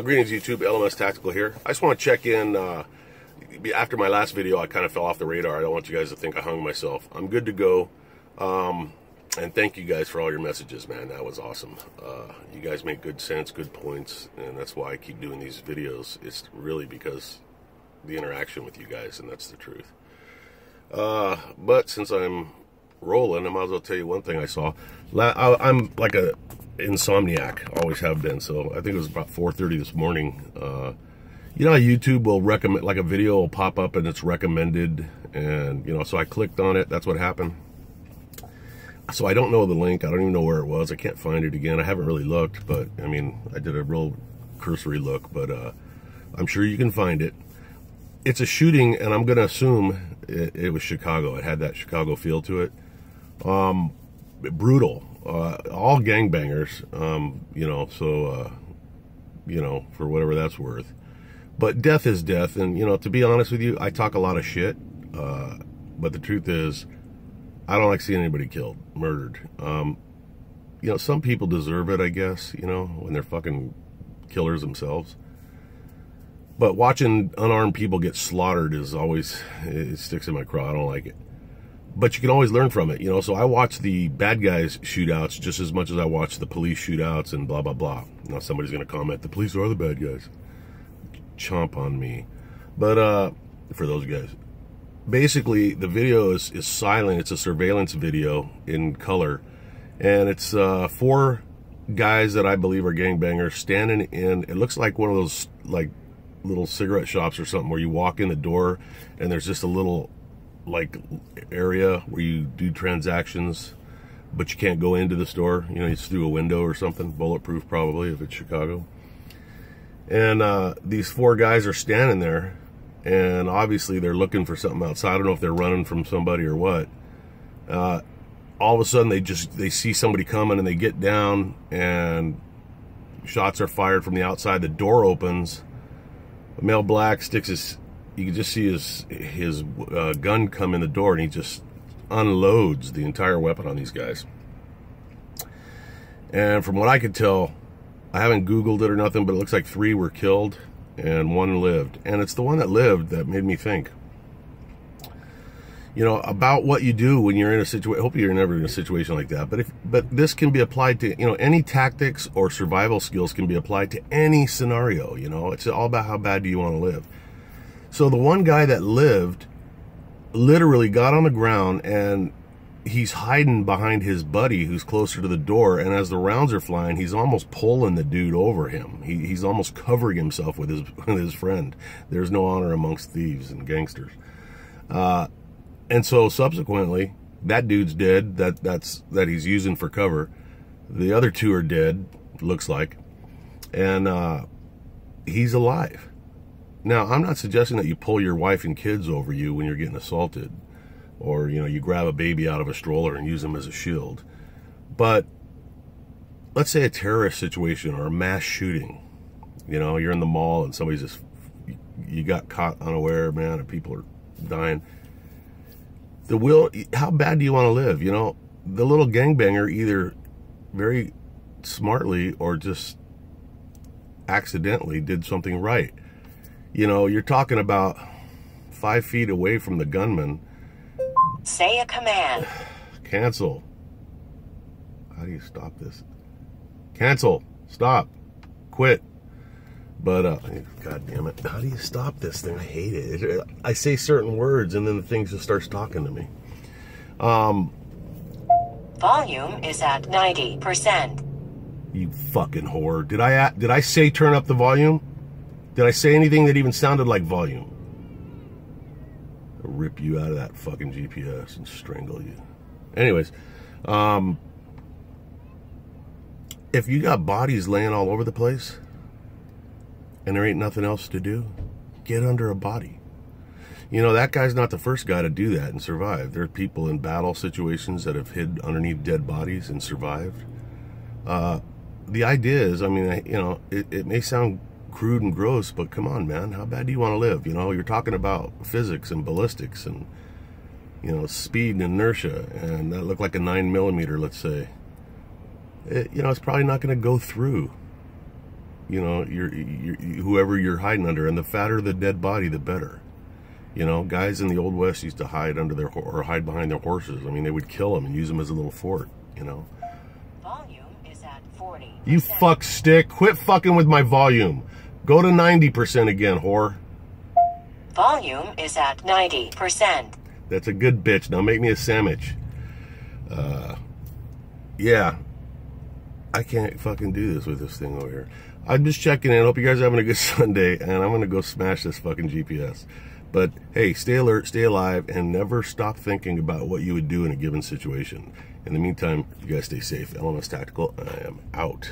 Greetings YouTube, LMS Tactical here. I just want to check in, after my last video I kind of fell off the radar. I don't want you guys to think I hung myself. I'm good to go, and thank you guys for all your messages, man. That was awesome. You guys make good sense, good points, and that's why I keep doing these videos. It's really because the interaction with you guys, and that's the truth. But since I'm rolling, I might as well tell you one thing I saw. I'm like a insomniac, always have been, so I think it was about 4:30 this morning. You know how YouTube will recommend, like a video will pop up and it's recommended, and you know, so I clicked on it. That's what happened. So I don't know the link, I don't even know where it was, I can't find it again. I haven't really looked, but I mean, I did a real cursory look, but I'm sure you can find it. It's a shooting, and I'm gonna assume it was Chicago. It had that Chicago feel to it. Brutal. All gangbangers, you know, so, you know, for whatever that's worth. But death is death, and, you know, to be honest with you, I talk a lot of shit, but the truth is, I don't like seeing anybody killed, murdered. You know, some people deserve it, I guess, you know, when they're fucking killers themselves. But watching unarmed people get slaughtered is always, it sticks in my craw. I don't like it. But you can always learn from it, you know. So I watch the bad guys shootouts just as much as I watch the police shootouts and blah, blah, blah. Now somebody's going to comment, the police are the bad guys. Chomp on me. But for those guys. Basically, the video is silent. It's a surveillance video in color. And it's 4 guys that I believe are gangbangers standing in, it looks like one of those, like, little cigarette shops or something where you walk in the door and there's just a little, like, area where you do transactions, but you can't go into the store. You know, it's through a window or something, bulletproof probably if it's Chicago. And these 4 guys are standing there, and obviously they're looking for something outside. I don't know if they're running from somebody or what. All of a sudden they see somebody coming, and they get down, and shots are fired from the outside. The door opens. A male black sticks his, you can just see his gun come in the door, and he just unloads the entire weapon on these guys. And from what I could tell, I haven't Googled it or nothing, but it looks like 3 were killed and 1 lived. And it's the one that lived that made me think, you know, about what you do when you're in a situation. Hopefully you're never in a situation like that. But this can be applied to, you know, any tactics or survival skills can be applied to any scenario. You know, it's all about how bad do you want to live. So the one guy that lived literally got on the ground, and he's hiding behind his buddy who's closer to the door. And as the rounds are flying, he's almost pulling the dude over him. He's almost covering himself with his friend. There's no honor amongst thieves and gangsters. And so subsequently, that dude's dead. That he's using for cover. The other 2 are dead, looks like, and he's alive. Now, I'm not suggesting that you pull your wife and kids over you when you're getting assaulted, or, you know, you grab a baby out of a stroller and use them as a shield. But let's say a terrorist situation or a mass shooting. You know, you're in the mall and somebody's just, you got caught unaware, man, and people are dying. How bad do you want to live? You know, the little gangbanger either very smartly or just accidentally did something right. You know, you're talking about 5 feet away from the gunman. Say a command. Cancel. How do you stop this? Cancel. Stop. Quit. But, God damn it. How do you stop this thing? I hate it. I say certain words, and then the thing just starts talking to me. Volume is at 90%. You fucking whore. Did I say turn up the volume? Did I say anything that even sounded like volume? I'll rip you out of that fucking GPS and strangle you. Anyways, if you got bodies laying all over the place and there ain't nothing else to do, get under a body. You know, that guy's not the first guy to do that and survive. There are people in battle situations that have hid underneath dead bodies and survived. The idea is, I mean, you know, it may sound crude and gross, but come on, man, how bad do you want to live? You know, you're talking about physics and ballistics and, you know, speed and inertia, and that looked like a 9mm, let's say. You know, it's probably not going to go through. you know, whoever you're hiding under. And the fatter the dead body, the better. You know, guys in the Old West used to hide under their or hide behind their horses. I mean, they would kill them and use them as a little fort. You know. Volume is at 40%. You fuck stick. Quit fucking with my volume. Go to 90% again, whore. Volume is at 90%. That's a good bitch. Now make me a sandwich. Yeah. I can't fucking do this with this thing over here. I'm just checking in. Hope you guys are having a good Sunday, and I'm going to go smash this fucking GPS. But, hey, stay alert, stay alive, and never stop thinking about what you would do in a given situation. In the meantime, you guys stay safe. LMS Tactical, I am out.